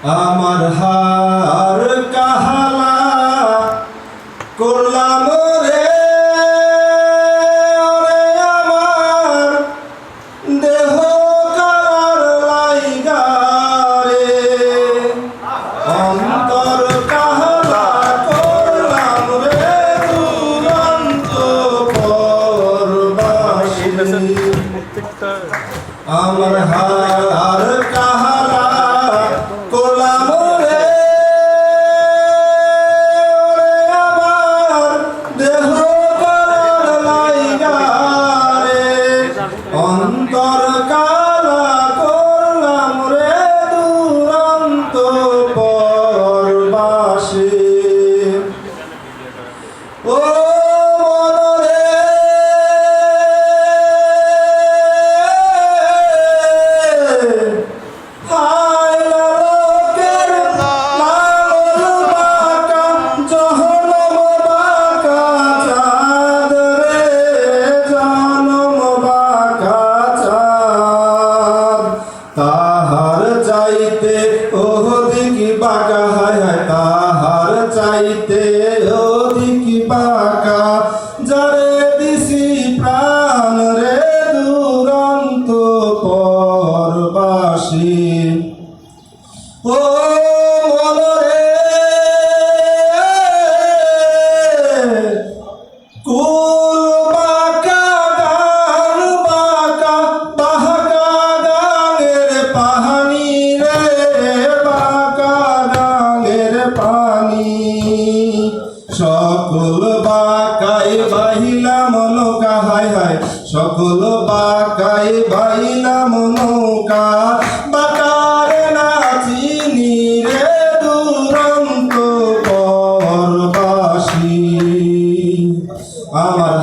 আমার হার কাহালা করলাম রে আমার দেহ কার লাইগা রে অন্তর কাহালা করলাম রে দুরন্ত পরবাসী আমার হার কাহালা করলাম রে আমার দেহ কার লাইগা রে অন্তর কালা করলাম রে দুরন্ত পরবাসী ও তাহার চাইতে অধিক বাঁকা হায় হায় তাহার চাইতে অধিক বাঁকা যারে দিছি প্রাণ রে দুরন্ত পরবাসী ও মনরে কুল বাঁকা গান বাঁকা বাঁকা গাঙের পাহানি রে বাঁকা গাঙের পানি সকল বাঁকাই বাহিলাম নৌকা হায় হায় সকল বাঁকাই বাহিলাম নৌকা বাঁকারে নাচিনি রে দুরন্ত পরবাসী আমার